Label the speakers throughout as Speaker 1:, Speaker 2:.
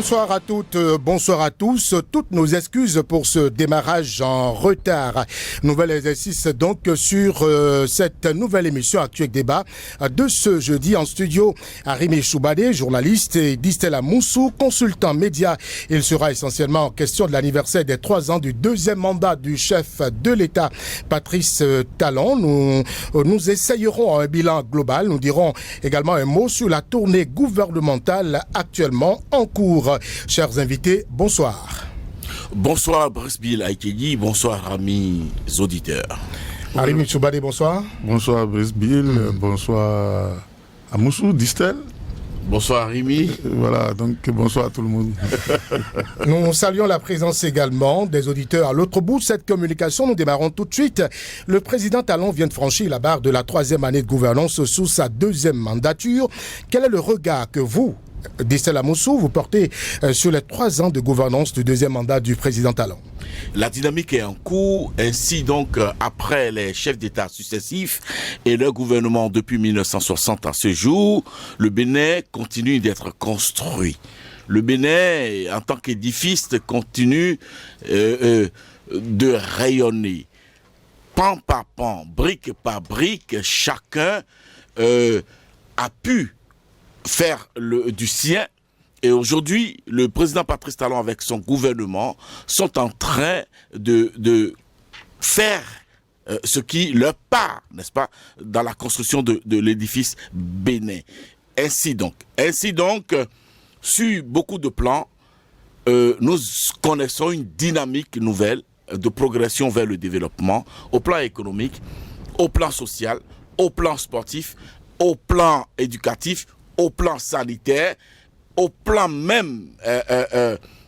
Speaker 1: Bonsoir à toutes, bonsoir à tous. Toutes nos excuses pour ce démarrage en retard. Nouvel exercice donc sur cette nouvelle émission Actuel Débat de ce jeudi en studio. Arimi Choubadé, journaliste, et Distel Moussou, consultant média. Il sera essentiellement question de l'anniversaire des 3 ans du deuxième mandat du chef de l'État, Patrice Talon. Nous essayerons un bilan global. Nous dirons également un mot sur la tournée gouvernementale actuellement en cours. Chers invités, bonsoir.
Speaker 2: Bonsoir Brice Bill Aïkedi, bonsoir amis auditeurs.
Speaker 1: Arimi Choubadé, bonsoir.
Speaker 3: Bonsoir Brice Bill, bonsoir à Moussou, Distel.
Speaker 2: Bonsoir Arimi.
Speaker 3: Voilà, donc bonsoir à tout le monde.
Speaker 1: Nous saluons la présence également des auditeurs à l'autre bout de cette communication. Nous démarrons tout de suite. Le président Talon vient de franchir la barre de la 3e année de gouvernance sous sa 2e mandature. Quel est le regard que vous, Distel Moussou, vous portez sur les 3 ans de gouvernance du 2e mandat du président Talon?
Speaker 2: La dynamique est en cours, ainsi donc après les chefs d'État successifs et leur gouvernement depuis 1960 à ce jour, le Bénin continue d'être construit. Le Bénin, en tant qu'édifice, continue de rayonner. Pan par pan, brique par brique, chacun a pu faire du sien. Et aujourd'hui, le président Patrice Talon avec son gouvernement sont en train de faire ce qui leur part, n'est-ce pas, dans la construction de l'édifice Bénin. Ainsi donc, sur beaucoup de plans, nous connaissons une dynamique nouvelle de progression vers le développement, au plan économique, au plan social, au plan sportif, au plan éducatif, au plan sanitaire, au plan même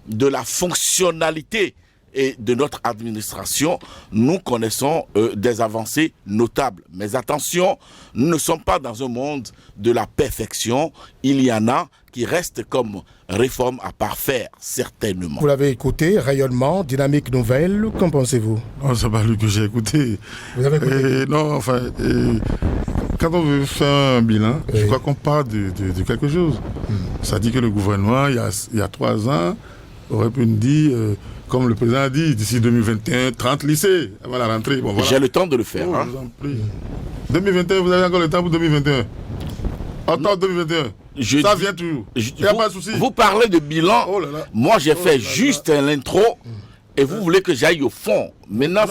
Speaker 2: de la fonctionnalité et de notre administration, nous connaissons des avancées notables. Mais attention, nous ne sommes pas dans un monde de la perfection. Il y en a qui restent comme réformes à parfaire, certainement.
Speaker 1: Vous l'avez écouté, rayonnement, dynamique nouvelle, qu'en pensez-vous?
Speaker 3: Non, c'est pas lui que j'ai écouté.
Speaker 1: Vous avez écouté?
Speaker 3: Non, enfin, quand on veut faire un bilan, oui, je crois qu'on parle de quelque chose. Ça dit que le gouvernement, il y a 3 ans, aurait pu nous dire, comme le président a dit, d'ici 2021, 30 lycées avant la rentrée. Bon, voilà.
Speaker 2: J'ai le temps de le faire.
Speaker 3: Je vous en prie. 2021, vous avez encore le temps pour 2021. Attends, 2021. Ça vient toujours. Il n'y a pas de souci.
Speaker 2: Vous parlez de bilan.
Speaker 3: Oh là là.
Speaker 2: Moi, j'ai fait juste l'intro. Et vous voulez que j'aille au fond. Maintenant,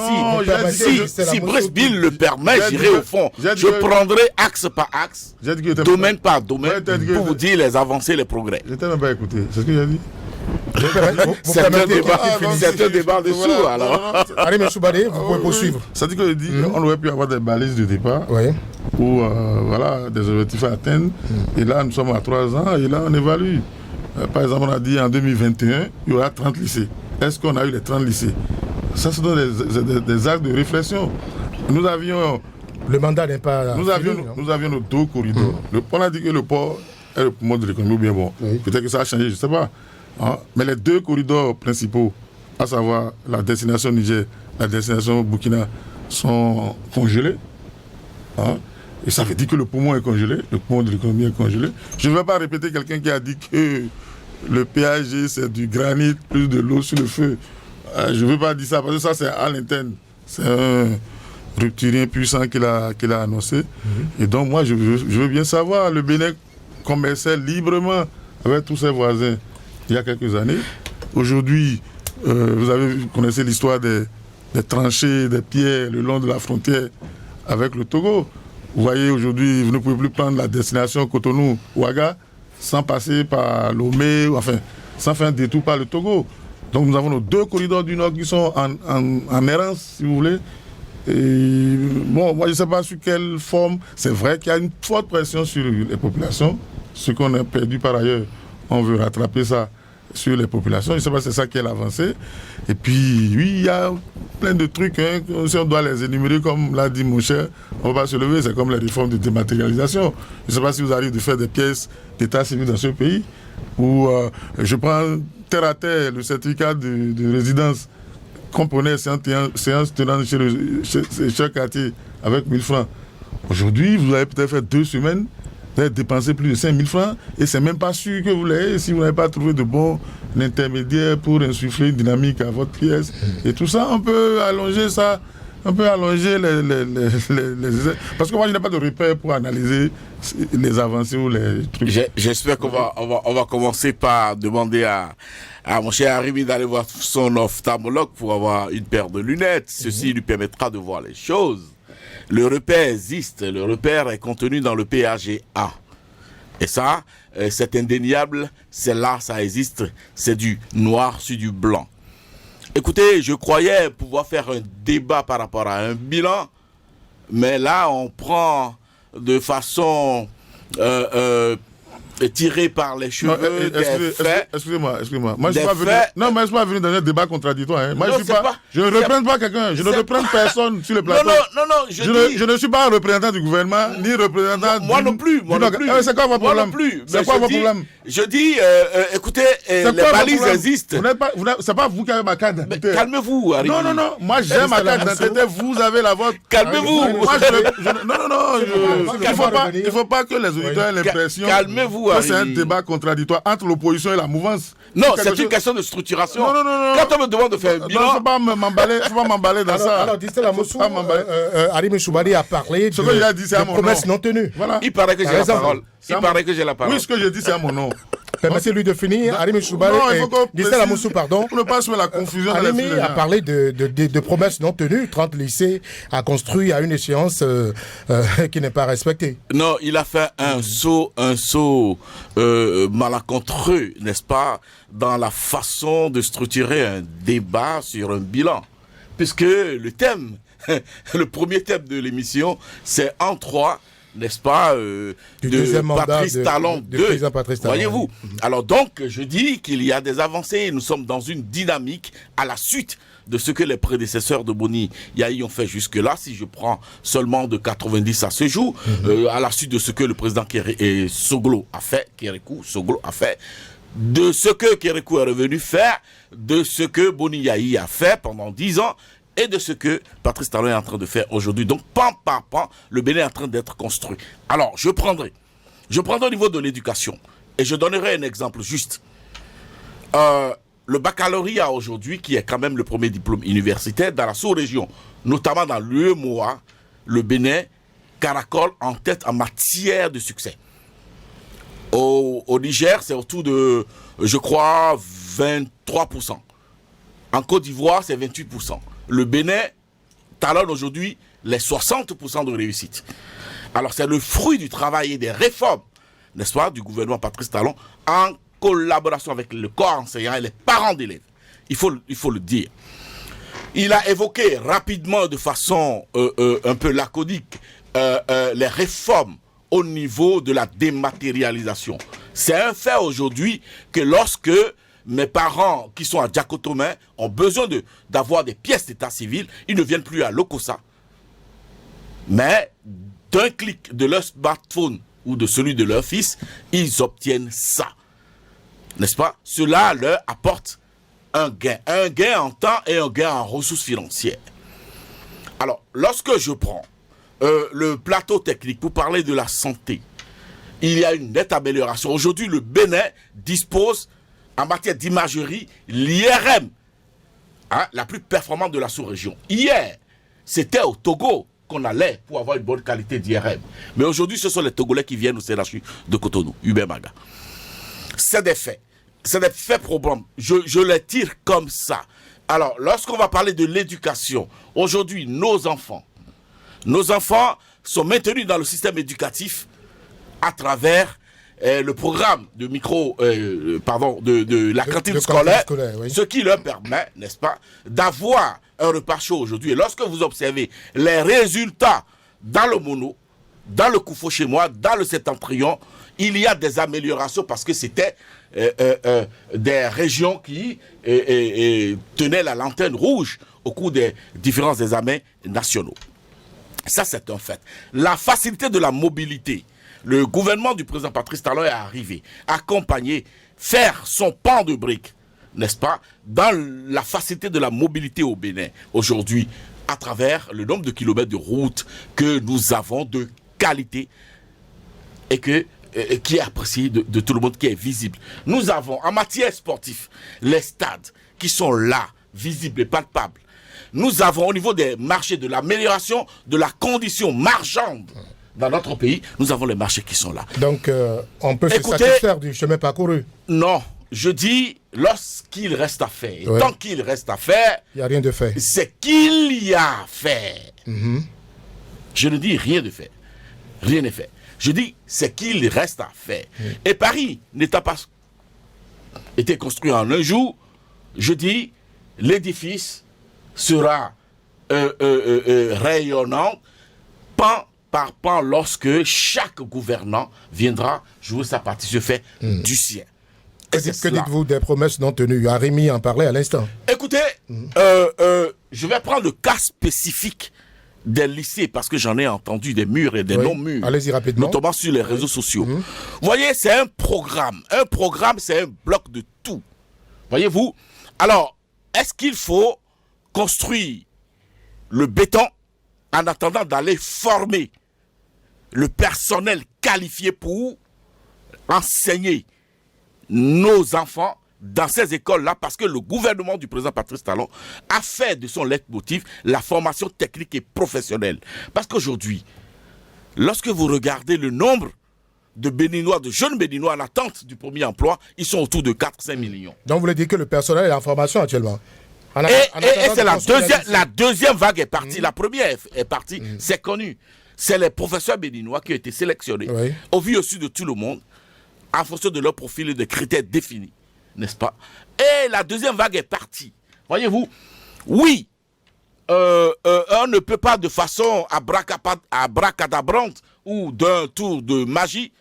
Speaker 2: si Brice Bill le permet, j'irai au fond. Je prendrai axe par axe, domaine par domaine, pour vous dire les avancées, les progrès.
Speaker 3: Je t'ai même pas écouté. C'est ce que j'ai dit.
Speaker 2: C'est un débat dessous, alors.
Speaker 1: Arimi Choubadé, vous pouvez poursuivre.
Speaker 3: Ça dit que je dis qu'on aurait pu avoir des balises de départ, ou voilà, des objectifs à atteindre. Et là, nous sommes à 3 ans, et là, on évalue. Par exemple, on a dit en 2021, il y aura 30 lycées. Est-ce qu'on a eu les 30 lycées? Ça, ce sont des actes de réflexion. Nous avions...
Speaker 1: Le mandat n'est pas...
Speaker 3: Nous avions nos 2 corridors. On a dit que le port est le poumon de l'économie, ou bien bon. Peut-être que ça a changé, je ne sais pas. Mais les 2 corridors principaux, à savoir la destination Niger, la destination Burkina, sont congelés. Et ça veut dire que le poumon est congelé, le poumon de l'économie est congelé. Je ne vais pas répéter quelqu'un qui a dit que le PAG, c'est du granit plus de l'eau sur le feu. Je ne veux pas dire ça, parce que ça, c'est à l'interne. C'est un rupturien puissant qu'il a annoncé. Et donc, moi, je veux bien savoir, le Bénin commerçait librement avec tous ses voisins il y a quelques années. Aujourd'hui, vous connaissez l'histoire des tranchées, des pierres le long de la frontière avec le Togo. Vous voyez, aujourd'hui, vous ne pouvez plus prendre la destination Cotonou-Ouaga sans passer par Lomé, enfin, sans faire un détour par le Togo. Donc nous avons nos 2 corridors du Nord qui sont en errance, si vous voulez. Et bon, moi je ne sais pas sur quelle forme. C'est vrai qu'il y a une forte pression sur les populations. Ce qu'on a perdu par ailleurs, on veut rattraper ça sur les populations. Je ne sais pas si c'est ça qui est l'avancée. Et puis, oui, il y a plein de trucs. Si on doit les énumérer, comme l'a dit mon cher, on ne va pas se lever. C'est comme les réformes de dématérialisation. Je ne sais pas si vous arrivez de faire des pièces d'état civil dans ce pays. Ou je prends terre à terre le certificat de résidence qu'on prenait séance tenante chez chaque quartier avec 1000 francs. Aujourd'hui, vous avez peut-être fait 2 semaines Vous avez dépensé plus de 5 000 francs et c'est même pas sûr que vous l'ayez si vous n'avez pas trouvé de bons intermédiaires pour insuffler une dynamique à votre pièce. Et tout ça, on peut allonger ça. On peut allonger les... Parce que moi, je n'ai pas de repère pour analyser les avancées ou les trucs.
Speaker 2: J'espère qu'on va commencer par demander à mon cher Arimi d'aller voir son ophtalmologue pour avoir une paire de lunettes. Ceci lui permettra de voir les choses. Le repère existe. Le repère est contenu dans le PAGA. Et ça, c'est indéniable. C'est là, ça existe. C'est du noir sur du blanc. Écoutez, je croyais pouvoir faire un débat par rapport à un bilan, mais là, on prend de façon tirée par les cheveux
Speaker 3: Excusez-moi. Moi, je ne suis pas venu dans un débat contradictoire. Hein. Moi, je ne représente pas quelqu'un. Je ne représente personne sur le plateau.
Speaker 2: Non.
Speaker 3: Je ne suis pas un représentant du gouvernement, ni représentant...
Speaker 2: Moi non plus.
Speaker 3: C'est quoi votre problème? C'est quoi votre problème?
Speaker 2: Je dis, écoutez, les balises existent.
Speaker 3: C'est pas vous qui avez ma carte d'identité.
Speaker 2: Calmez-vous, Harry.
Speaker 3: Non. Moi, j'ai ma carte d'identité. Vous avez la vôtre.
Speaker 2: Calmez-vous.
Speaker 3: Il ne faut pas que les auditeurs aient l'impression...
Speaker 2: Calmez-vous, Harry.
Speaker 3: C'est un débat contradictoire entre l'opposition et la mouvance.
Speaker 2: Non, c'est une question de structuration.
Speaker 3: Non.
Speaker 2: Quand on me demande de faire un bilan...
Speaker 3: Non, il ne faut pas m'emballer dans ça.
Speaker 1: Alors, Distel Amosou, Arimi Soubadi a parlé de promesses non tenues.
Speaker 3: Voilà.
Speaker 2: Il paraît que j'ai la parole.
Speaker 3: Oui, ce que je dis, c'est à mon nom.
Speaker 1: Permettez-lui de finir. Arimi Soubadi Distel Amosou, pardon.
Speaker 3: Pour ne pas se mettre la confusion.
Speaker 1: Arimi a parlé de promesses non tenues. 30 lycées a construit à une échéance qui n'est pas respectée.
Speaker 2: Non, il a fait un saut malencontreux, n'est-ce pas, dans la façon de structurer un débat sur un bilan. Puisque le thème, le premier thème de l'émission, c'est en 3, n'est-ce pas, de Patrice Talon 2. Voyez-vous. Alors donc, je dis qu'il y a des avancées. Nous sommes dans une dynamique à la suite de ce que les prédécesseurs de Boni Yahi ont fait jusque-là, si je prends seulement de 90 à ce jour, à la suite de ce que le président Soglo a fait, de ce que Kérékou est revenu faire, de ce que Boni Yahi a fait pendant 10 ans, et de ce que Patrice Talon est en train de faire aujourd'hui. Donc, pan par pan, le Bénin est en train d'être construit. Alors, je prendrai au niveau de l'éducation, et je donnerai un exemple juste. Le baccalauréat aujourd'hui, qui est quand même le premier diplôme universitaire dans la sous-région, notamment dans l'UEMOA, le Bénin caracole en tête en matière de succès. Au Niger, c'est autour de, je crois, 23%. En Côte d'Ivoire, c'est 28%. Le Bénin talonne aujourd'hui les 60% de réussite. Alors, c'est le fruit du travail et des réformes, n'est-ce pas, du gouvernement Patrice Talon, en collaboration avec le corps enseignant et les parents d'élèves. Il faut le dire. Il a évoqué rapidement, de façon un peu laconique, les réformes au niveau de la dématérialisation. C'est un fait aujourd'hui que lorsque mes parents qui sont à Diakotomé ont besoin d'avoir des pièces d'état civil, ils ne viennent plus à l'Okosa. Mais d'un clic de leur smartphone ou de celui de leur fils, ils obtiennent ça. N'est-ce pas? Cela leur apporte un gain en temps et un gain en ressources financières. Alors, lorsque je prends le plateau technique pour parler de la santé, il y a une nette amélioration. Aujourd'hui, le Bénin dispose, en matière d'imagerie, l'IRM, la plus performante de la sous-région. Hier, c'était au Togo qu'on allait pour avoir une bonne qualité d'IRM. Mais aujourd'hui, ce sont les Togolais qui viennent au CNHU de Cotonou, Hubert Maga. C'est des faits. C'est des faits probables. Je les tire comme ça. Alors, lorsqu'on va parler de l'éducation, aujourd'hui, nos enfants sont maintenus dans le système éducatif à travers le programme de de la cantine scolaire, oui. Ce qui leur permet, n'est-ce pas, d'avoir un repas chaud aujourd'hui. Et lorsque vous observez les résultats dans le Mono, dans le Koufo chez moi, dans le Septentrion, il y a des améliorations parce que c'était des régions qui tenaient la lanterne rouge au cours des différents examens nationaux. Ça, c'est un fait. La facilité de la mobilité. Le gouvernement du président Patrice Talon est arrivé, accompagner, faire son pan de briques, n'est-ce pas, dans la facilité de la mobilité au Bénin aujourd'hui, à travers le nombre de kilomètres de routes que nous avons de qualité et qui est apprécié de tout le monde, qui est visible. Nous avons, en matière sportive, les stades qui sont là, visibles et palpables. Nous avons, au niveau des marchés, de l'amélioration de la condition marchande dans notre pays, nous avons les marchés qui sont là.
Speaker 1: Donc, on peut se satisfaire du chemin parcouru.
Speaker 2: Non, je dis, lorsqu'il reste à faire, et tant qu'il reste à faire,
Speaker 1: il n'y a rien de fait.
Speaker 2: C'est qu'il y a à faire. Je ne dis rien de fait. Rien n'est fait. Je dis, c'est qu'il reste à faire. Et Paris n'étant pas été construit en un jour, je dis, l'édifice sera rayonnant, pan par pan, lorsque chaque gouvernant viendra jouer sa partie. Je fais du sien.
Speaker 1: Que dites-vous des promesses non tenues? Arimi en parlait à l'instant.
Speaker 2: Écoutez, je vais prendre le cas spécifique des lycées, parce que j'en ai entendu des murs et des non-murs.
Speaker 1: Allez-y rapidement.
Speaker 2: Notamment sur les réseaux sociaux. Vous voyez, c'est un programme. Un programme, c'est un bloc de tout. Voyez-vous? Alors, est-ce qu'il faut construire le béton en attendant d'aller former le personnel qualifié pour enseigner nos enfants dans ces écoles-là, parce que le gouvernement du président Patrice Talon a fait de son leitmotiv la formation technique et professionnelle. Parce qu'aujourd'hui, lorsque vous regardez le nombre de Béninois, de jeunes Béninois en attente du premier emploi, ils sont autour de 4-5 millions.
Speaker 1: Donc vous voulez dire que le personnel est en formation actuellement?
Speaker 2: Et c'est la deuxième vague est partie. La première est partie, c'est connu. C'est les professeurs béninois qui ont été sélectionnés, au vu au-dessus de tout le monde, en fonction de leur profil et de critères définis. N'est-ce pas? Et la deuxième vague est partie. Voyez-vous? Oui, on ne peut pas de façon abracadabrante ou d'un tour de magie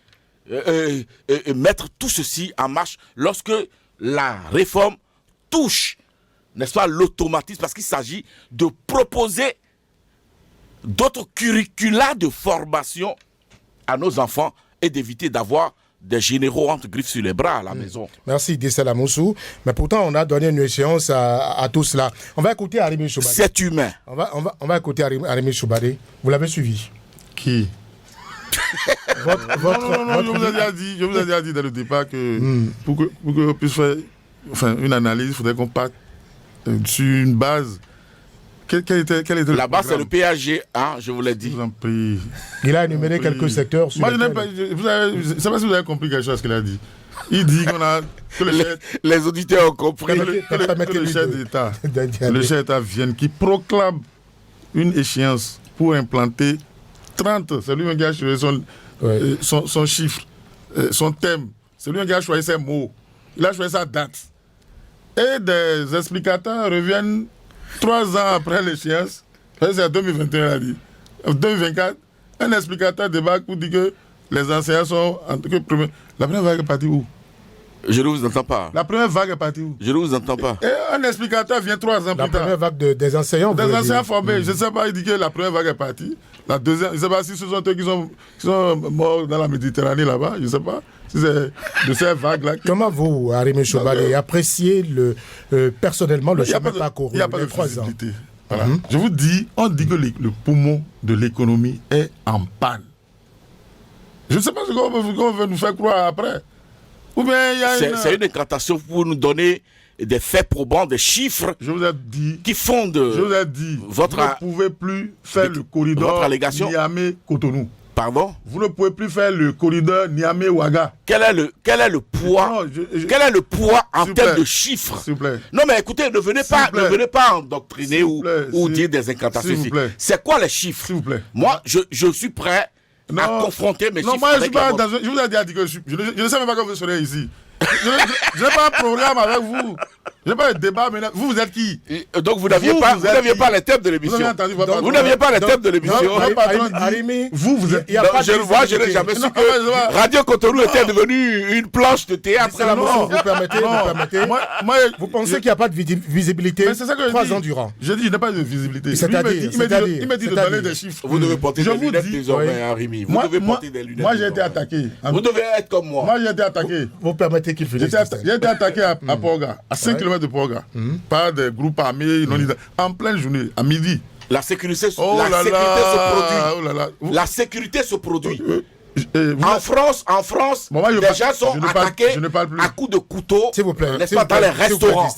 Speaker 2: mettre tout ceci en marche lorsque la réforme touche, n'est-ce pas, l'automatisme, parce qu'il s'agit de proposer d'autres curricula de formation à nos enfants et d'éviter d'avoir des généraux entre griffes sur les bras à la maison.
Speaker 1: Merci, Dissela Moussou. Mais pourtant, on a donné une échéance à tout cela. On va écouter Arimi Choubade.
Speaker 2: C'est humain.
Speaker 1: On va écouter Arimi Choubade. Vous l'avez suivi?
Speaker 3: Qui? Non, je vous ai déjà dit dès le départ que pour qu'on puisse faire une analyse, il faudrait qu'on parte sur une base. Quel était
Speaker 2: la base, c'est le PAG, hein, je vous l'ai dit.
Speaker 3: Je vous en prie.
Speaker 1: Il a énuméré quelques secteurs.
Speaker 3: Moi, je ne sais pas si vous avez compris quelque chose qu'il a dit. Il dit qu'on a. Que
Speaker 2: les auditeurs ont compris.
Speaker 3: Que le chef d'État vienne, qui proclame une échéance pour implanter 30. C'est lui qui a choisi son chiffre, son thème. C'est lui qui a choisi ses mots. Il a choisi sa date. Et des explicateurs reviennent 3 ans après l'échéance. C'est en 2021, il a dit. En 2024, un explicateur débarque pour dire que les enseignants sont. La première vague est partie où?
Speaker 2: Je ne vous entends pas.
Speaker 3: La première vague est partie où? Je
Speaker 2: ne vous entends pas.
Speaker 3: Et un explicateur vient 3 ans plus tard.
Speaker 1: La première vague des enseignants.
Speaker 3: Des enseignants formés. Je ne sais pas, il dit que la première vague est partie. La deuxième, je ne sais pas si ce sont eux qui sont morts dans la Méditerranée là-bas. Je ne sais pas si c'est de ces vagues-là.
Speaker 1: Comment vous, Arimi Choubade, appréciez personnellement le chemin parcouru?
Speaker 3: Il n'y a pas de visibilité. Voilà. Je vous dis, on dit que le poumon de l'économie est en panne. Je ne sais pas ce qu'on veut nous faire croire après. Ou bien il y a
Speaker 2: c'est une incantation pour nous donner des faits probants, des chiffres qui fondent.
Speaker 3: Je vous ai dit, vous ne pouvez plus faire le corridor Niamey-Cotonou.
Speaker 2: Pardon?
Speaker 3: Vous ne pouvez plus faire le corridor Niamey-Ouaga.
Speaker 2: Quel est le poids? Quel est le poids en termes de chiffres?
Speaker 3: S'il vous plaît.
Speaker 2: Non mais écoutez, ne venez pas endoctriner ou dire des incantations ici. C'est quoi les chiffres?
Speaker 3: S'il vous plaît.
Speaker 2: Moi, je suis prêt à confronter mes chiffres.
Speaker 3: Non, moi je suis pas dans je vous ai dit que je ne sais même pas quand vous serez ici. Je n'ai pas un programme avec vous. Je n'ai pas un débat maintenant. Vous êtes qui?
Speaker 2: Donc vous n'aviez pas les thèmes de l'émission. Vous n'aviez pas les thèmes de l'émission.
Speaker 3: Vous êtes.
Speaker 2: Moi, je n'ai jamais su que Radio Cotonou était devenue une planche de théâtre.
Speaker 1: Vous permettez. Vous pensez qu'il n'y a pas de visibilité 3 ans durant?
Speaker 3: Je dis, il n'y a pas de visibilité.
Speaker 1: Il
Speaker 3: m'a dit de donner des chiffres.
Speaker 2: Vous devez porter des lunettes désormais, Arimi. Vous devez porter des lunettes.
Speaker 3: Moi, j'ai été attaqué.
Speaker 2: Vous devez être comme moi.
Speaker 3: Moi, j'ai été attaqué.
Speaker 1: Vous permettez qu'il finisse.
Speaker 3: J'ai été attaqué à Porga, à 5 km de Porga, par des groupes armés en pleine journée, à midi.
Speaker 2: La sécurité se produit. La sécurité se produit. En France,
Speaker 3: Bon, moi,
Speaker 2: les gens sont attaqués à coups de couteau,
Speaker 1: s'il vous plaît,
Speaker 2: n'est-ce pas, dans les restaurants.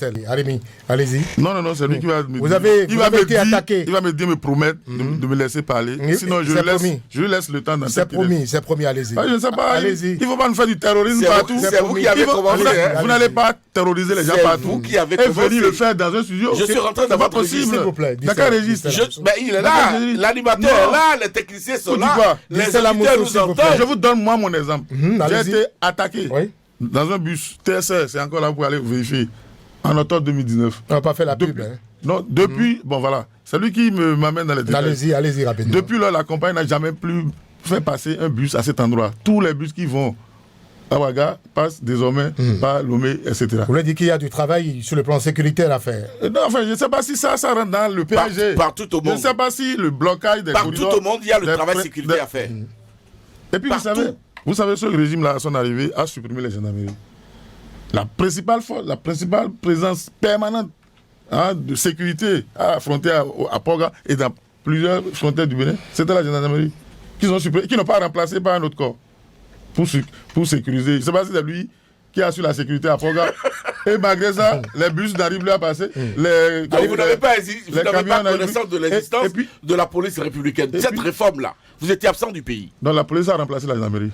Speaker 1: Allez-y.
Speaker 3: Non, c'est lui qui va me
Speaker 1: Vous
Speaker 3: dire.
Speaker 1: avez été attaqué.
Speaker 3: Il va me dire, me promettre de me laisser parler. Sinon, je lui laisse le temps d'entendre.
Speaker 1: C'est promis, allez-y.
Speaker 3: Je ne sais pas,
Speaker 1: Allez-y.
Speaker 3: il ne faut pas nous faire du terrorisme partout.
Speaker 2: C'est vous qui avez commencé.
Speaker 3: Vous n'allez pas terroriser les gens partout.
Speaker 2: C'est vous qui avez
Speaker 3: et
Speaker 2: commencé.
Speaker 3: venir le faire dans un studio.
Speaker 2: Je suis rentré dans votre
Speaker 3: possible.
Speaker 1: S'il vous plaît.
Speaker 3: D'accord, Régis.
Speaker 2: Mais il est là, l'animateur est là, les techniciens sont là, les auditeurs nous entendent.
Speaker 3: Je vous donne moi mon exemple. J'ai été attaqué
Speaker 1: Oui.
Speaker 3: dans un bus TSR, c'est encore là pour aller vérifier, en octobre 2019.
Speaker 1: On n'a pas fait la pub.
Speaker 3: Non, depuis, bon voilà, c'est lui qui m'amène dans les détails.
Speaker 1: Allez-y rapidement.
Speaker 3: Depuis là, la compagnie n'a jamais plus fait passer un bus à cet endroit. Tous les bus qui vont à Ouaga passent désormais par Lomé, etc.
Speaker 1: Vous voulez dire qu'il y a du travail sur le plan sécuritaire à faire?
Speaker 3: Non, enfin, je ne sais pas si ça rentre dans le PAG.
Speaker 2: Partout au monde.
Speaker 3: Je ne sais pas si le blocage des corridors...
Speaker 2: Partout au monde, il y a le travail sécuritaire à faire.
Speaker 3: Et puis vous savez, ce régime-là, à son arrivée, a supprimé les gendarmeries. La principale présence permanente de sécurité à la frontière à Poga et dans plusieurs frontières du Bénin, c'était la gendarmerie qui n'ont pas remplacé par un autre corps pour sécuriser. Je ne sais pas si c'est lui qui assure la sécurité à Poga. Et malgré ça, les bus n'arrivent plus à passer.
Speaker 2: Vous n'avez pas connaissance de l'existence de la police républicaine. Cette réforme-là, vous étiez absent du pays.
Speaker 3: Donc la police a remplacé la gendarmerie.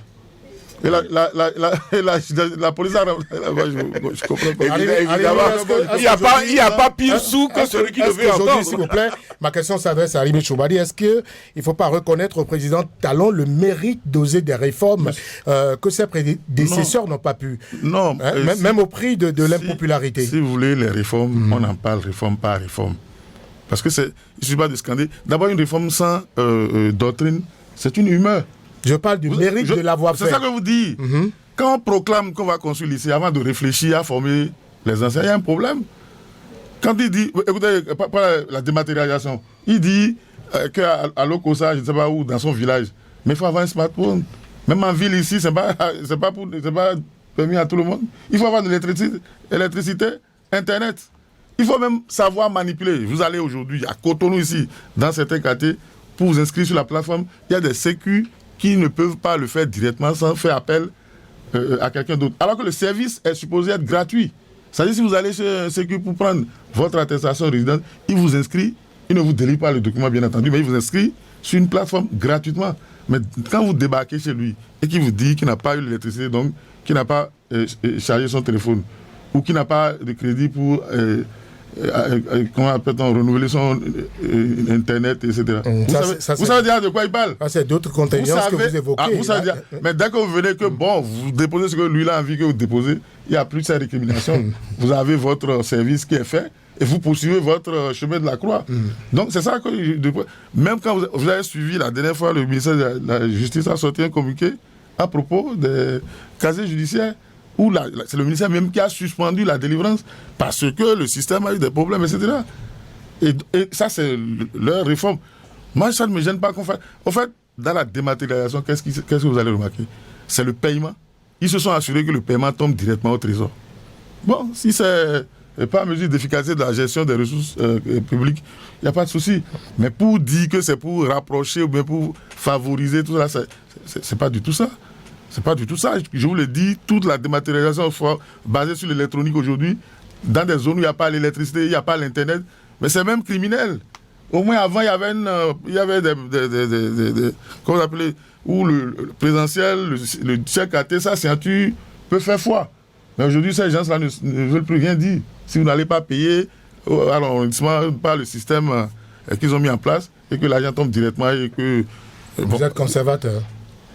Speaker 3: Et la police a je comprends pas.
Speaker 2: Il n'y a pas pire sous que celui qui devait entendre.
Speaker 1: S'il vous plaît, ma question s'adresse à Arimé Choubali. Est-ce qu'il ne faut pas reconnaître au président Talon le mérite d'oser des réformes que ses prédécesseurs n'ont pas pu?
Speaker 3: Non.
Speaker 1: Même au prix de l'impopularité.
Speaker 3: Si vous voulez les réformes, on en parle réforme par réforme. Parce que il ne suffit pas de scander. D'abord, une réforme sans doctrine, c'est une humeur.
Speaker 1: Je parle du mérite de l'avoir fait.
Speaker 3: C'est ça que je vous dis. Quand on proclame qu'on va construire lycée avant de réfléchir à former les anciens, il y a un problème. Quand il dit, écoutez, pas la dématérialisation, il dit qu'à Lokosa, je ne sais pas où, dans son village, mais il faut avoir un smartphone. Même en ville ici, ce n'est pas permis à tout le monde. Il faut avoir de l'électricité, Internet. Il faut même savoir manipuler. Vous allez aujourd'hui à Cotonou ici, dans certains quartiers, pour vous inscrire sur la plateforme, il y a des sécu qui ne peuvent pas le faire directement sans faire appel à quelqu'un d'autre. Alors que le service est supposé être gratuit. C'est-à-dire si vous allez chez un sécu pour prendre votre attestation de résidence, il vous inscrit, il ne vous délivre pas le document bien entendu, mais il vous inscrit sur une plateforme gratuitement. Mais quand vous débarquez chez lui et qu'il vous dit qu'il n'a pas eu l'électricité, donc qu'il n'a pas chargé son téléphone, ou qu'il n'a pas de crédit pour... comment appelle-t-on, renouveler son Internet, etc. Vous savez déjà de quoi il parle?
Speaker 1: C'est d'autres contingences que vous évoquez.
Speaker 3: Mais dès que vous venez que, vous déposez ce que lui a envie que vous déposez, il n'y a plus de cette récrimination. Vous avez votre service qui est fait et vous poursuivez votre chemin de la croix. Donc c'est ça que... Même quand vous avez suivi la dernière fois, le ministère de la Justice a sorti un communiqué à propos des casiers judiciaires, où c'est le ministère même qui a suspendu la délivrance parce que le système a eu des problèmes, etc. Et ça, c'est leur réforme. Moi, ça ne me gêne pas qu'on fasse. En fait, dans la dématérialisation, qu'est-ce que vous allez remarquer? C'est le paiement. Ils se sont assurés que le paiement tombe directement au trésor. Bon, si c'est pas mesure d'efficacité de la gestion des ressources publiques, il n'y a pas de souci. Mais pour dire que c'est pour rapprocher ou bien pour favoriser tout ça, c'est pas du tout ça. C'est pas du tout ça. Je vous l'ai dit, toute la dématérialisation basée sur l'électronique aujourd'hui, dans des zones où il n'y a pas l'électricité, il n'y a pas l'Internet, mais c'est même criminel. Au moins avant, il y avait des comment on appelait, où le présentiel, le chèque à sa ceinture peut faire foi. Mais aujourd'hui, ces gens-là ne veulent plus rien dire. Si vous n'allez pas payer à l'arrondissement par le système qu'ils ont mis en place et que l'argent tombe directement et que...
Speaker 1: Vous êtes conservateur.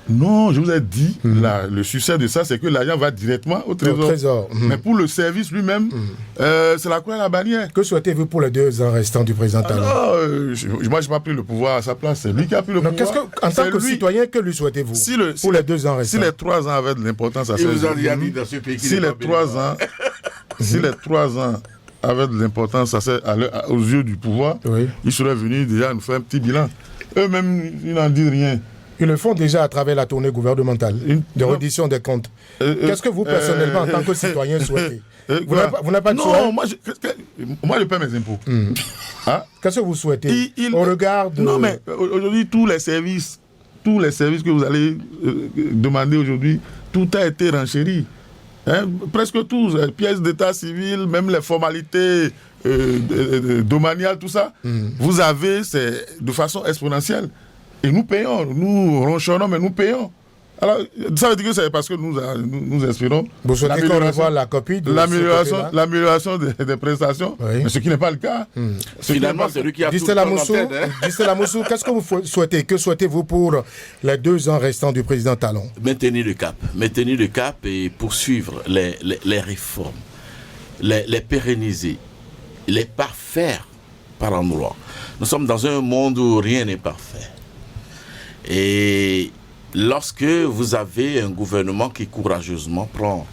Speaker 3: Non, je vous ai dit, le succès de ça, c'est que l'argent va directement au trésor.
Speaker 1: Mais
Speaker 3: pour le service lui-même, c'est la croix et la bannière.
Speaker 1: Que souhaitez-vous pour les 2 ans restants du président Talon?
Speaker 3: Moi, je n'ai pas pris le pouvoir à sa place. C'est lui qui a pris le pouvoir.
Speaker 1: En tant que citoyen, que lui souhaitez-vous pour les 2 ans restants?
Speaker 3: Si les 3 ans avaient de l'importance à
Speaker 2: ses yeux,
Speaker 3: si les 3 ans avaient de l'importance aux yeux du pouvoir, ils seraient venus déjà nous faire un petit bilan. Eux-mêmes, ils n'en disent rien.
Speaker 1: Ils le font déjà à travers la tournée gouvernementale de reddition des comptes. Qu'est-ce que vous, personnellement, en tant que citoyen, souhaitez? Vous n'avez pas de souhait?
Speaker 3: Non, moi, je paie mes impôts.
Speaker 1: Qu'est-ce que vous souhaitez au regard de...
Speaker 3: Non, mais aujourd'hui, tous les services tous les services que vous allez demander aujourd'hui, tout a été renchéri. Hein, presque tous, pièces d'état civil, même les formalités domaniales, tout ça, vous avez, c'est de façon exponentielle. Et nous payons, nous ronchonnons, mais nous payons. Alors, ça veut dire que c'est parce que nous espérons
Speaker 1: vous souhaitez qu'on revoie la copie de
Speaker 3: l'amélioration des prestations, oui. Mais ce qui n'est pas le cas.
Speaker 2: Finalement, c'est lui qui a tout
Speaker 1: Distella Moussou, qu'est-ce que vous souhaitez? Que souhaitez-vous pour les 2 ans restants du président Talon?
Speaker 2: Maintenir le cap et poursuivre les réformes, les pérenniser, les parfaire par endroits. Nous sommes dans un monde où rien n'est parfait. Et lorsque vous avez un gouvernement qui courageusement prend,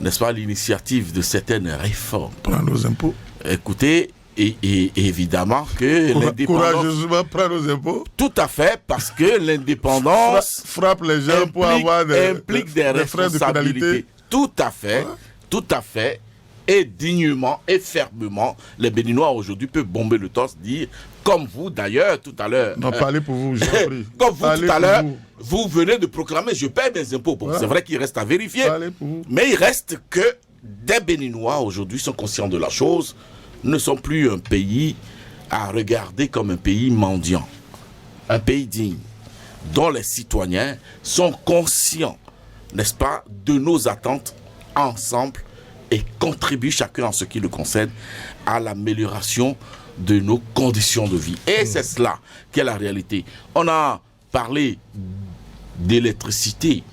Speaker 2: n'est-ce pas, l'initiative de certaines réformes.
Speaker 3: Prend nos impôts.
Speaker 2: Écoutez, et évidemment que l'indépendance...
Speaker 3: Courageusement prend nos impôts.
Speaker 2: Tout à fait, parce que l'indépendance...
Speaker 3: frappe les gens pour avoir
Speaker 2: implique des
Speaker 3: frais de pénalité.
Speaker 2: Tout à fait. Et dignement et fermement, les Béninois aujourd'hui peuvent bomber le torse, dire, comme vous d'ailleurs tout à l'heure.
Speaker 3: Non, parlez pour vous, j'ai compris.
Speaker 2: Comme vous tout à l'heure, vous venez de proclamer, je paie mes impôts. Bon, c'est vrai qu'il reste à vérifier. Mais il reste que des Béninois aujourd'hui sont conscients de la chose, ne sont plus un pays à regarder comme un pays mendiant. Un pays digne, dont les citoyens sont conscients, n'est-ce pas, de nos attentes ensemble, et contribue chacun en ce qui le concerne à l'amélioration de nos conditions de vie. Et c'est cela qui est la réalité. On a parlé d'électricité.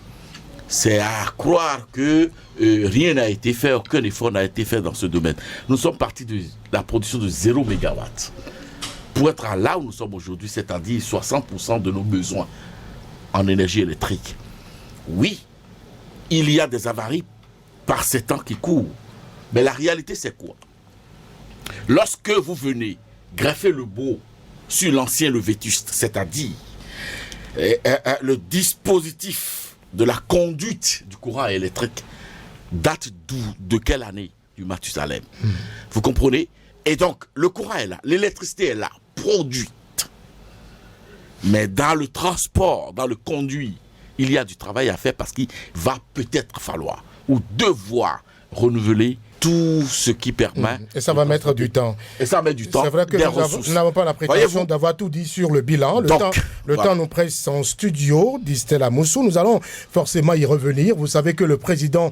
Speaker 2: C'est à croire que rien n'a été fait, aucun effort n'a été fait dans ce domaine. Nous sommes partis de la production de 0 MW pour être là où nous sommes aujourd'hui, c'est-à-dire 60% de nos besoins en énergie électrique. Oui, il y a des avaries par ces temps qui courent. Mais la réalité, c'est quoi? Lorsque vous venez greffer le beau sur l'ancien, le vétuste, c'est-à-dire le dispositif de la conduite du courant électrique date de quelle année? Du Mathusalem. Vous comprenez? Et donc, le courant est là, l'électricité est là, produite. Mais dans le transport, dans le conduit, il y a du travail à faire parce qu'il va peut-être falloir ou devoir renouveler tout ce qui permet...
Speaker 1: Et ça va mettre du temps.
Speaker 2: Et ça met du temps.
Speaker 1: C'est vrai que nous n'avons pas la prétention d'avoir tout dit sur le bilan. Le temps nous presse en studio, dit Stella Moussou. Nous allons forcément y revenir. Vous savez que le président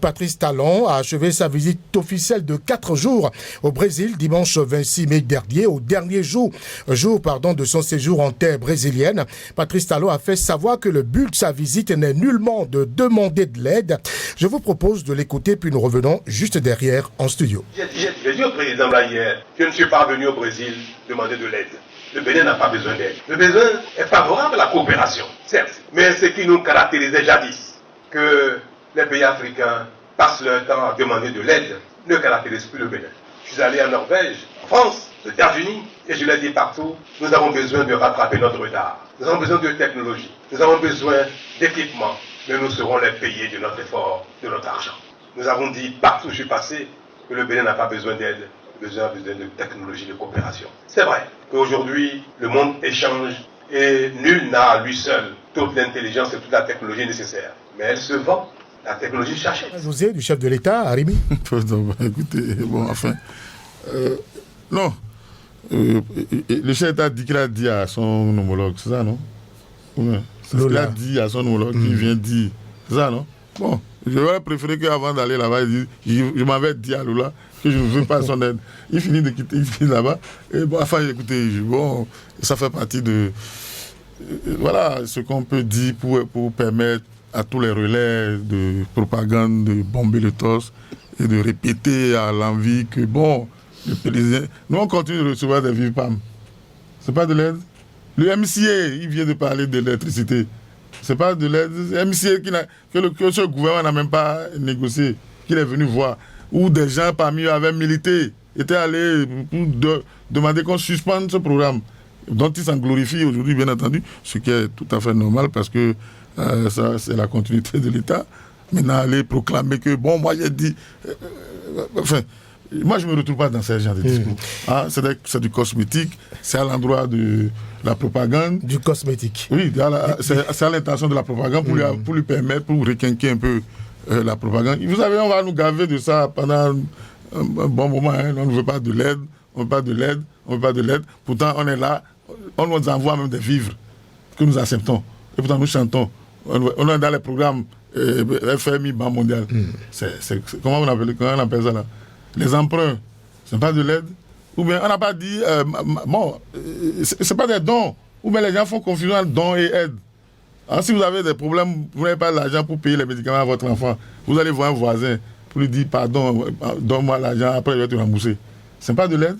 Speaker 1: Patrice Talon a achevé sa visite officielle de 4 jours au Brésil, dimanche 26 mai dernier, au dernier jour de son séjour en terre brésilienne. Patrice Talon a fait savoir que le but de sa visite n'est nullement de demander de l'aide. Je vous propose de l'écouter, puis nous revenons juste derrière en studio.
Speaker 4: J'ai dit au président là hier, je ne suis pas venu au Brésil demander de l'aide. Le Bénin n'a pas besoin d'aide. Le Bénin est favorable à la coopération, certes. Mais ce qui nous caractérisait jadis, que les pays africains passent leur temps à demander de l'aide, ne caractérise plus le Bénin. Je suis allé en Norvège, en France, aux États-Unis, et je l'ai dit partout, nous avons besoin de rattraper notre retard. Nous avons besoin de technologie, nous avons besoin d'équipement, mais nous serons les payés de notre effort, de notre argent. Nous avons dit partout où je suis passé que le Bénin n'a pas besoin d'aide, le Bénin a besoin de technologie, de coopération. C'est vrai qu'aujourd'hui, le monde échange et nul n'a à lui seul toute l'intelligence et toute la technologie nécessaire. Mais elle se vend, la technologie cherchée.
Speaker 1: José, du chef de l'État, Arimi.
Speaker 3: Écoutez, bon, enfin... non. Le chef d'État dit qu'il a dit à son homologue, c'est ça, non? C'est ce qu'il a dit à son homologue qui vient dire, c'est ça, non? Bon. J'aurais préféré qu'avant d'aller là-bas, je m'avais dit à Lula que je ne veux pas son aide. Il finit de quitter, il finit là-bas. Et bon, enfin, écoutez, bon, ça fait partie de... voilà, ce qu'on peut dire pour permettre à tous les relais de propagande de bomber le torse et de répéter à l'envie que, bon, le président... Nous, on continue de recevoir des vives PAM. C'est pas de l'aide. Le MCA, il vient de parler de l'électricité. C'est pas de l'aide. MCA que ce gouvernement n'a même pas négocié, qu'il est venu voir, où des gens parmi eux avaient milité, étaient allés pour demander qu'on suspende ce programme, dont ils s'en glorifient aujourd'hui, bien entendu, ce qui est tout à fait normal parce que ça, c'est la continuité de l'État. Maintenant, aller proclamer que, bon, moi j'ai dit. Enfin, moi, je ne me retrouve pas dans ce genre de discours. C'est du cosmétique, c'est à l'endroit de la propagande.
Speaker 1: Du cosmétique.
Speaker 3: Oui, c'est à l'intention de la propagande pour lui permettre, pour requinquer un peu la propagande. Vous savez, on va nous gaver de ça pendant un bon moment. Hein. On ne veut pas de l'aide, on ne veut pas de l'aide. Pourtant, on est là, on nous envoie même des vivres que nous acceptons. Et pourtant, nous chantons. On est dans les programmes FMI, Banque mondiale. Comment on appelle ça là? Les emprunts, ce n'est pas de l'aide. Ou bien on n'a pas dit, ce n'est pas des dons. Ou bien les gens font confusion entre dons et aide. Alors, si vous avez des problèmes, vous n'avez pas l'argent pour payer les médicaments à votre enfant, vous allez voir un voisin pour lui dire pardon, donne-moi l'argent, après je vais te rembourser. Ce n'est pas de l'aide.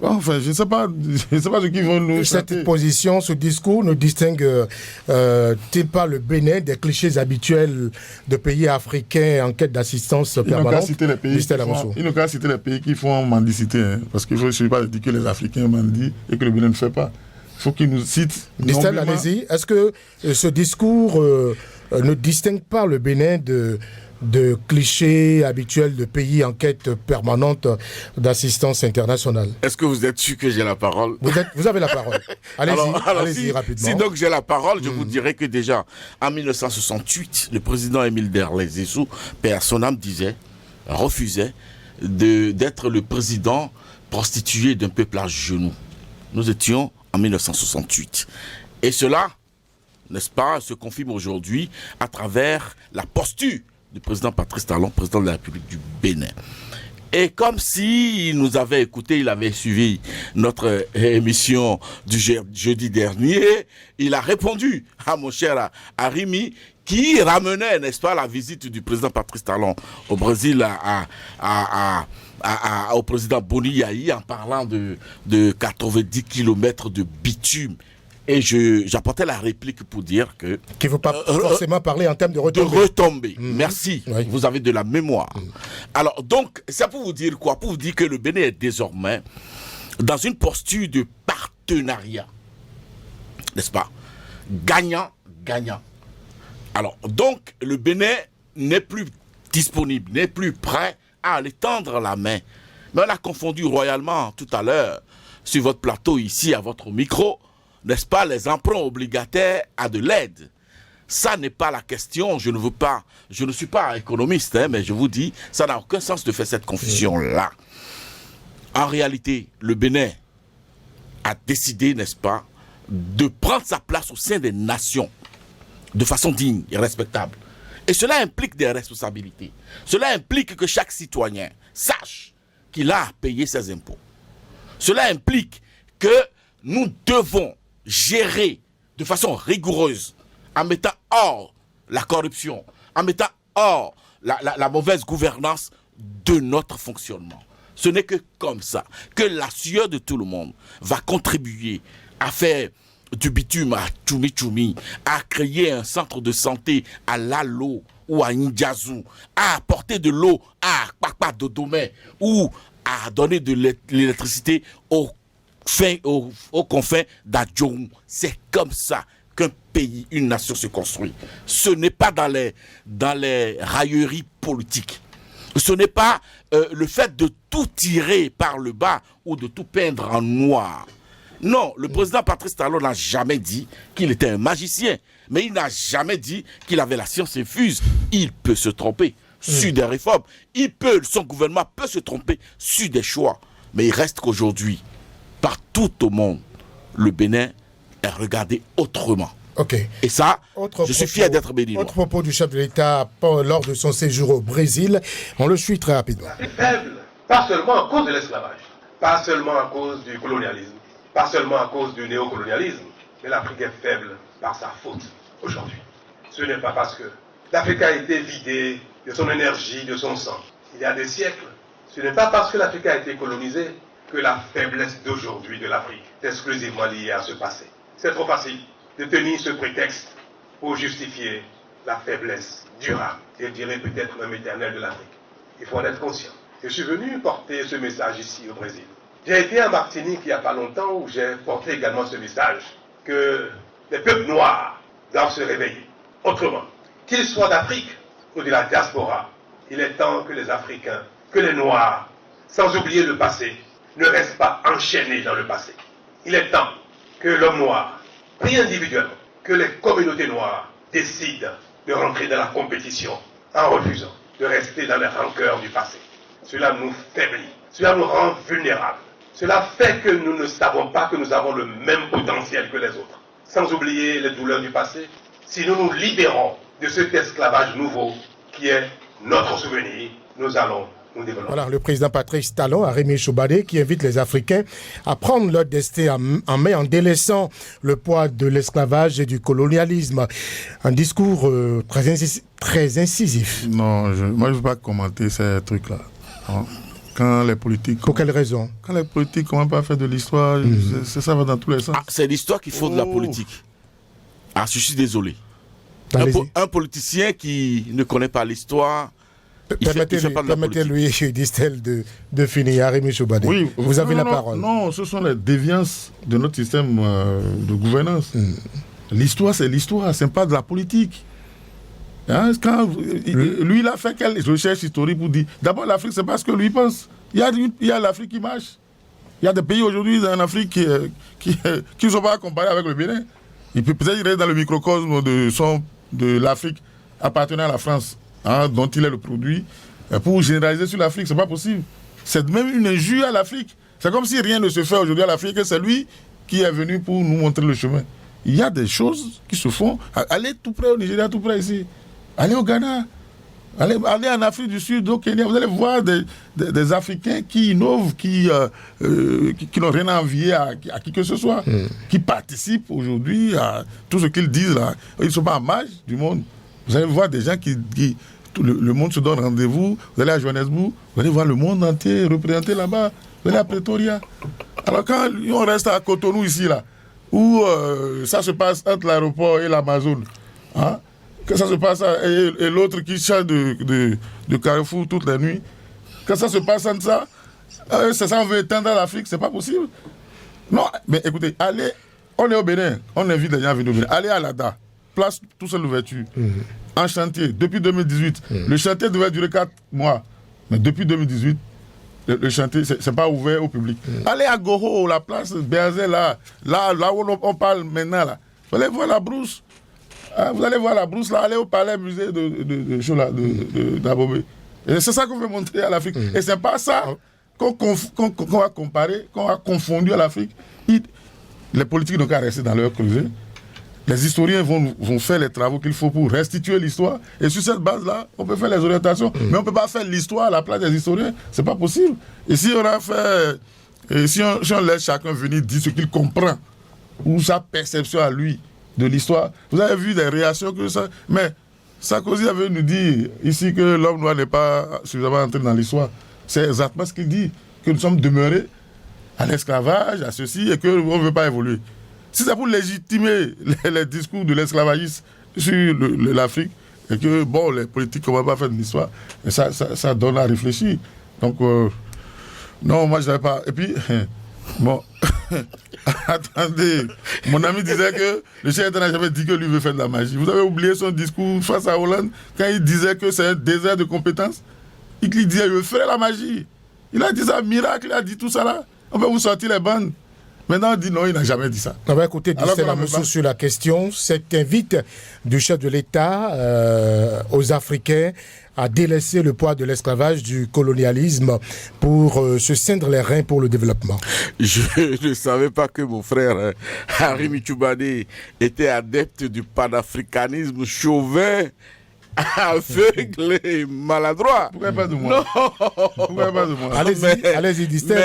Speaker 3: Enfin, je ne sais pas ce qu'ils vont nous
Speaker 1: Cette
Speaker 3: chanter.
Speaker 1: position, ce discours ne distingue-t-il pas le Bénin des clichés habituels de pays africains en quête d'assistance permanente?
Speaker 3: Ils n'ont qu'à citer les pays qui font mendicité, hein, parce qu'il ne faut pas dire que les Africains mendient et que le Bénin ne fait pas. Il faut qu'ils nous citent.
Speaker 1: Distel, allez-y. Est-ce que ce discours ne distingue pas le Bénin de clichés habituels de pays en quête permanente d'assistance internationale?
Speaker 2: Est-ce que vous êtes sûr que j'ai la parole?
Speaker 1: Vous avez la parole. Allez-y, rapidement.
Speaker 2: Si donc j'ai la parole, je vous dirais que déjà, en 1968, le président Émile Derlès-Zessou, paix à son âme, refusait d'être le président prostitué d'un peuple à genoux. Nous étions en 1968. Et cela, n'est-ce pas, se confirme aujourd'hui à travers la posture du président Patrice Talon, président de la République du Bénin. Et comme s'il nous avait écouté, il avait suivi notre émission du jeudi dernier, il a répondu à mon cher Arimi, qui ramenait, n'est-ce pas, la visite du président Patrice Talon au Brésil au président Boni Yahi en parlant de 90 km de bitume. Et j'apportais la réplique pour dire que...
Speaker 1: Qui ne faut pas forcément parler en termes de retombées.
Speaker 2: De retombées. Merci. Oui. Vous avez de la mémoire. Alors, donc, c'est pour vous dire quoi? Pour vous dire que le Bénin est désormais dans une posture de partenariat. N'est-ce pas? Gagnant, gagnant. Alors, donc, le Bénin n'est plus disponible, n'est plus prêt à aller tendre la main. Mais on l'a confondu royalement tout à l'heure sur votre plateau ici, à votre micro, n'est-ce pas, les emprunts obligataires à de l'aide. Ça n'est pas la question, je ne suis pas économiste, hein, mais je vous dis, ça n'a aucun sens de faire cette confusion-là. En réalité, le Bénin a décidé, n'est-ce pas, de prendre sa place au sein des nations de façon digne et respectable. Et cela implique des responsabilités. Cela implique que chaque citoyen sache qu'il a à payer ses impôts. Cela implique que nous devons gérer de façon rigoureuse, en mettant hors la corruption, en mettant hors la mauvaise gouvernance de notre fonctionnement. Ce n'est que comme ça que la sueur de tout le monde va contribuer à faire du bitume à Tchoumi Tchoumi, à créer un centre de santé à Lalo ou à Ndjazou, à apporter de l'eau à Kpakpa Dodomé ou à donner de l'électricité aux confins d'Adjoum. C'est comme ça qu'un pays, une nation se construit. Ce n'est pas dans les railleries politiques. Ce n'est pas le fait de tout tirer par le bas ou de tout peindre en noir. Non, le président Patrice Talon n'a jamais dit qu'il était un magicien, mais il n'a jamais dit qu'il avait la science infuse. Il peut se tromper sur des réformes. Son gouvernement peut se tromper sur des choix. Mais il reste qu'aujourd'hui, partout au monde, le Bénin est regardé autrement.
Speaker 1: Okay.
Speaker 2: Et ça, je suis fier d'être béninois.
Speaker 1: Autre propos du chef de l'État lors de son séjour au Brésil, on le suit très rapidement.
Speaker 4: L'Afrique est faible, pas seulement à cause de l'esclavage, pas seulement à cause du colonialisme, pas seulement à cause du néocolonialisme, mais l'Afrique est faible par sa faute aujourd'hui. Ce n'est pas parce que l'Afrique a été vidée de son énergie, de son sang, il y a des siècles. Ce n'est pas parce que l'Afrique a été colonisée que la faiblesse d'aujourd'hui de l'Afrique est exclusivement liée à ce passé. C'est trop facile de tenir ce prétexte pour justifier la faiblesse durable, et je dirais peut-être même éternelle de l'Afrique. Il faut en être conscient. Je suis venu porter ce message ici au Brésil. J'ai été à Martinique il n'y a pas longtemps où j'ai porté également ce message que les peuples noirs doivent se réveiller. Autrement, qu'ils soient d'Afrique ou de la diaspora, il est temps que les Africains, que les Noirs sans oublier le passé, ne reste pas enchaîné dans le passé. Il est temps que l'homme noir prie individuellement, que les communautés noires décident de rentrer dans la compétition en refusant de rester dans les rancœurs du passé. Cela nous faiblit, cela nous rend vulnérables. Cela fait que nous ne savons pas que nous avons le même potentiel que les autres. Sans oublier les douleurs du passé, si nous nous libérons de cet esclavage nouveau qui est notre souvenir, nous allons nous développer.
Speaker 1: Voilà, le président Patrice Talon, Arimi Choubadé, qui invite les Africains à prendre leur destin en main en délaissant le poids de l'esclavage et du colonialisme. Un discours très incisif.
Speaker 3: Non, moi je ne veux pas commenter ces trucs-là. Hein. Quand les politiques...
Speaker 1: Pour quelle raison?
Speaker 3: Quand les politiques commencent pas à faire de l'histoire, ça va dans tous les sens.
Speaker 2: Ah, c'est l'histoire qui faut de la politique. Ah, je suis désolé. Un politicien qui ne connaît pas l'histoire...
Speaker 1: Permettez-lui, disent-elles, de finir. Arimi Choubadé,
Speaker 3: oui,
Speaker 1: vous avez la parole.
Speaker 3: Non, ce sont les déviances de notre système de gouvernance. L'histoire, c'est l'histoire, c'est pas de la politique. Hein, lui, il a fait quelle recherche historique pour dire... D'abord, l'Afrique, c'est pas ce que lui pense. Il y a l'Afrique qui marche. Il y a des pays aujourd'hui en Afrique qui ne sont pas comparés avec le Bénin. Il peut peut-être rester dans le microcosme de l'Afrique appartenant à la France, hein, dont il est le produit, pour généraliser sur l'Afrique. C'est pas possible. C'est même une injure à l'Afrique. C'est comme si rien ne se fait aujourd'hui à l'Afrique, et c'est lui qui est venu pour nous montrer le chemin. Il y a des choses qui se font. Allez tout près au Nigeria, tout près ici. Allez au Ghana. Allez en Afrique du Sud, au Kenya. Vous allez voir des Africains qui innovent, qui n'ont rien à envier à qui que ce soit, qui participent aujourd'hui à tout ce qu'ils disent là. Ils ne sont pas en marge du monde. Vous allez voir des gens qui le monde se donne rendez-vous. Vous allez à Johannesburg, vous allez voir le monde entier représenté là-bas. Vous allez à Pretoria. Alors quand on reste à Cotonou ici, là, où ça se passe entre l'aéroport et l'Amazon, hein, que ça se passe et l'autre qui change de Carrefour toutes les nuits, que ça se passe entre ça, c'est ça on veut éteindre l'Afrique, c'est pas possible. Non, mais écoutez, allez, on est au Bénin, on invite les gens à venir au Bénin, allez à l'ADA, place tout seul l'ouverture, en chantier, depuis 2018. Le chantier devait durer 4 mois, mais depuis 2018, le chantier, c'est pas ouvert au public. Allez à Goro, la place Béazé, là où on parle maintenant, là. Vous allez voir la brousse. Vous allez voir la brousse, là, allez au palais musée d'Abomey. Et c'est ça qu'on veut montrer à l'Afrique. Et c'est pas ça qu'on va comparer, qu'on a confondu à l'Afrique. Les politiques n'ont qu'à rester dans leur creuset. Les historiens vont faire les travaux qu'il faut pour restituer l'histoire. Et sur cette base-là, on peut faire les orientations. Mais on ne peut pas faire l'histoire à la place des historiens. C'est pas possible. Et si on a fait... Et si on laisse chacun venir dire ce qu'il comprend, ou sa perception à lui de l'histoire, vous avez vu des réactions que ça... Mais Sarkozy avait nous dit ici que l'homme noir n'est pas suffisamment entré dans l'histoire. C'est exactement ce qu'il dit, que nous sommes demeurés à l'esclavage, à ceci, et qu'on ne veut pas évoluer. Si c'est pour légitimer les discours de l'esclavagisme sur l'Afrique, et que, bon, les politiques ne vont pas faire de l'histoire, ça donne à réfléchir. Donc, non, moi, je n'avais pas... Et puis, bon, attendez, mon ami disait que le chef d'État n'a jamais dit que lui veut faire de la magie. Vous avez oublié son discours face à Hollande, quand il disait que c'est un désert de compétences. Il disait, je ferai la magie. Il a dit ça, miracle, il a dit tout ça là. On peut vous sortir les bandes. Maintenant, on dit non, il n'a jamais dit ça.
Speaker 1: On va écouter Lamousou sur la question. Cette invite du chef de l'État aux Africains à délaisser le poids de l'esclavage, du colonialisme pour se ceindre les reins pour le développement. Je
Speaker 2: ne savais pas que mon frère Arimi Choubadé était adepte du panafricanisme chauvin, aveugle et maladroit.
Speaker 3: Pourquoi pas de moi?
Speaker 2: Non.
Speaker 3: Pourquoi pas de moi?
Speaker 1: Allez-y, Distel.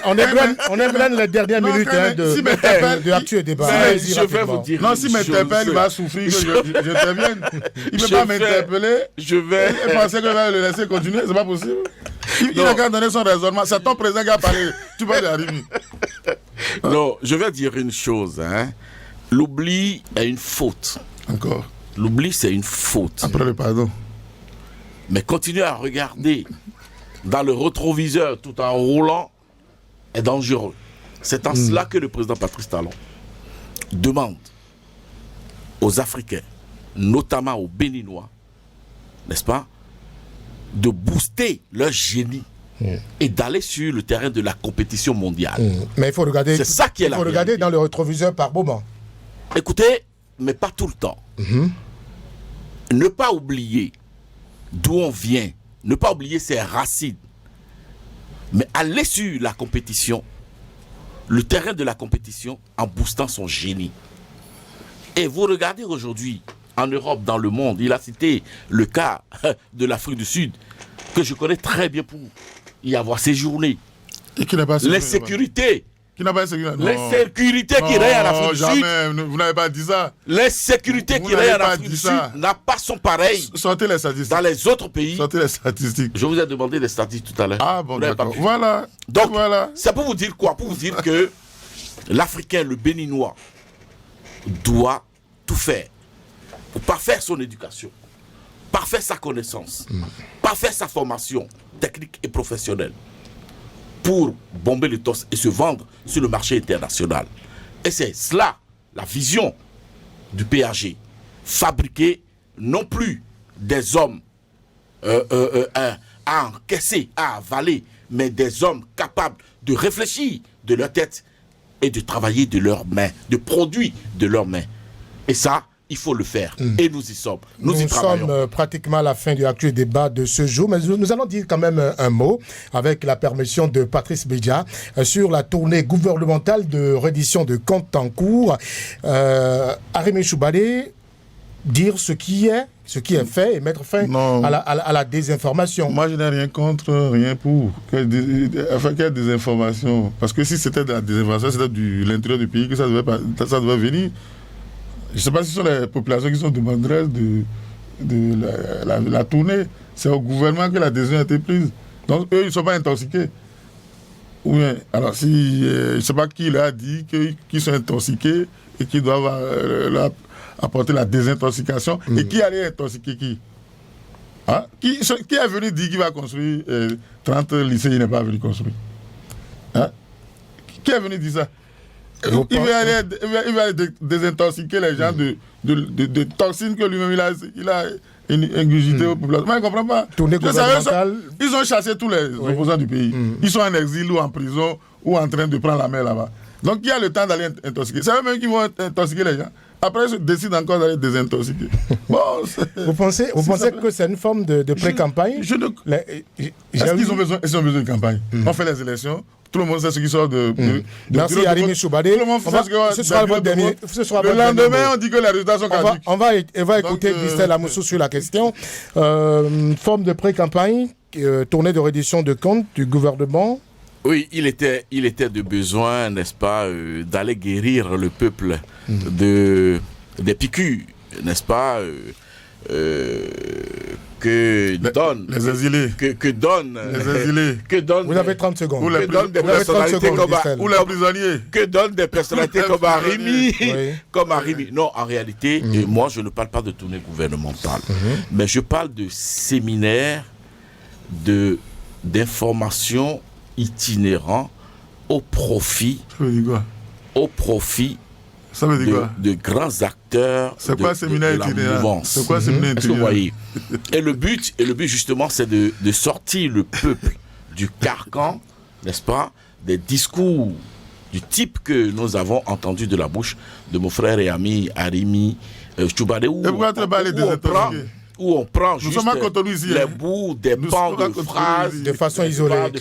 Speaker 1: On ébranle les dernières minutes de Actu et Débat.
Speaker 2: Je vais vous dire.
Speaker 3: Non, si m'interpelle, il va souffrir que j'intervienne. Il ne peut pas m'interpeller.
Speaker 2: Je vais.
Speaker 3: Il pensait que je vais le laisser continuer, c'est pas possible. Il a qu'à donner son raisonnement. C'est ton président qui a parlé. Tu parles d'Arimi.
Speaker 2: Non, je vais dire une chose. L'oubli est une faute.
Speaker 3: Encore.
Speaker 2: L'oubli, c'est une faute.
Speaker 3: Après le pardon.
Speaker 2: Mais continuer à regarder dans le rétroviseur tout en roulant est dangereux. C'est en cela que le président Patrice Talon demande aux Africains, notamment aux Béninois, n'est-ce pas, de booster leur génie et d'aller sur le terrain de la compétition mondiale.
Speaker 1: Mais il faut regarder,
Speaker 2: c'est ça qui est la
Speaker 1: regarder
Speaker 2: réalité.
Speaker 1: dans le rétroviseur par moment.
Speaker 2: Écoutez, mais pas tout le temps. Ne pas oublier d'où on vient, ne pas oublier ses racines, mais aller sur la compétition, le terrain de la compétition, en boostant son génie. Et vous regardez aujourd'hui, en Europe, dans le monde, il a cité le cas de l'Afrique du Sud, que je connais très bien pour y avoir séjourné.
Speaker 3: Et qui n'a pas
Speaker 2: L'insécurité.
Speaker 3: Qui n'a pas sécurité.
Speaker 2: L'insécurité qui règne en Afrique du Sud.
Speaker 3: Jamais, vous n'avez pas dit ça.
Speaker 2: L'insécurité qui règne en Afrique du Sud n'a pas son pareil.
Speaker 3: Sortez les statistiques.
Speaker 2: Dans les autres pays.
Speaker 3: Sortez les statistiques.
Speaker 2: Je vous ai demandé des statistiques tout à l'heure.
Speaker 3: Ah bon, d'accord. Voilà.
Speaker 2: Donc,
Speaker 3: voilà.
Speaker 2: c'est pour vous dire quoi? Pour vous dire que l'Africain, le Béninois, doit tout faire pour parfaire son éducation, parfaire sa connaissance, parfaire sa formation technique et professionnelle, pour bomber le torse et se vendre sur le marché international. Et c'est cela, la vision du PAG. Fabriquer non plus des hommes à encaisser, à avaler, mais des hommes capables de réfléchir de leur tête et de travailler de leurs mains, de produire de leurs mains. Et ça, il faut le faire. Et nous y sommes. Nous y travaillons.
Speaker 1: Nous sommes pratiquement à la fin du actuel débat de ce jour, mais nous allons dire quand même un mot, avec la permission de Patrice Béja, sur la tournée gouvernementale de reddition de comptes en cours. Arimé Choubadé, dire ce qui est fait et mettre fin à la désinformation.
Speaker 3: Moi, je n'ai rien contre, rien pour. Qu'il y ait des informations. Parce que si c'était de la désinformation, c'était de l'intérieur du pays que ça devait venir. Je ne sais pas si ce sont les populations qui sont demanderesses de la tournée. C'est au gouvernement que la décision a été prise. Donc, eux, ils ne sont pas intoxiqués. Ou bien, alors, je ne sais pas qui leur a dit qu'ils sont intoxiqués et qu'ils doivent leur apporter la désintoxication. Et qui allait intoxiquer qui? Hein? Qui est venu dire qu'il va construire 30 lycées, il n'est pas venu construire? Hein? Qui est venu dire ça? Il va aller désintoxiquer les gens de toxines que lui-même il a ingurgité aux populations. Mais je ne comprends pas. Ils ont chassé tous les opposants du pays. Ils sont en exil ou en prison ou en train de prendre la mer là-bas. Donc il y a le temps d'aller intoxiquer. C'est eux-mêmes qui vont intoxiquer les gens. Après, ils décident encore d'aller désintoxiquer. Bon,
Speaker 1: vous pensez que c'est une forme de pré-campagne?
Speaker 3: Est-ce qu'ils ont besoin de campagne? On fait les élections. Tout le monde sait ce qui sort de
Speaker 1: merci Arimé Choubadé.
Speaker 3: Tout le monde sait ce
Speaker 1: ce sera votre dernier.
Speaker 3: Le lendemain, on dit que les résultats sont caduques.
Speaker 1: On va écouter Distel Amoussou sur la question. Forme de pré-campagne, tournée de reddition de comptes du gouvernement.
Speaker 2: Oui, il était de besoin, n'est-ce pas, d'aller guérir le peuple des piqûres, n'est-ce pas, que donne
Speaker 3: les exilés.
Speaker 2: Que donne
Speaker 3: les exilés.
Speaker 2: Que donne.
Speaker 1: Vous avez 30 secondes.
Speaker 3: Ou les
Speaker 2: personnalités
Speaker 3: ou les prisonniers.
Speaker 2: Que donnent des personnalités comme Arimi. Comme Arimi. Non, en réalité, moi je ne parle pas de tournée gouvernementale, mais je parle de séminaires d'information itinérant au profit
Speaker 3: ça veut dire quoi?
Speaker 2: De grands acteurs de la mouvance.
Speaker 3: C'est quoi séminaire itinérant?
Speaker 2: Est-ce que vous voyez? Et le but justement, c'est de sortir le peuple du carcan, n'est-ce pas, des discours du type que nous avons entendu de la bouche de mon frère et ami Arimi Choubadé, où on prend juste les bouts, des pans de phrases
Speaker 1: de façon isolée.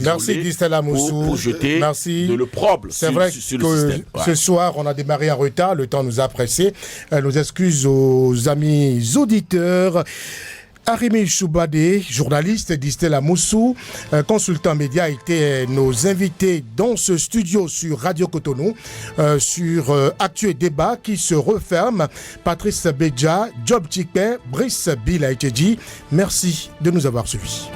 Speaker 1: Merci Distel Amoussou.
Speaker 2: Pour jeter de l'opprobre sur le système.
Speaker 1: Ce soir, on a démarré en retard, le temps nous a pressé. Nos excuses aux amis auditeurs. Arimé Choubadé, journaliste, Distel Amoussou, consultant média, étaient nos invités dans ce studio sur Radio Cotonou, sur Actu et Débat qui se referme. Patrice Béja, Job Tchikpe, Brice Bilaïtedji, merci de nous avoir suivis.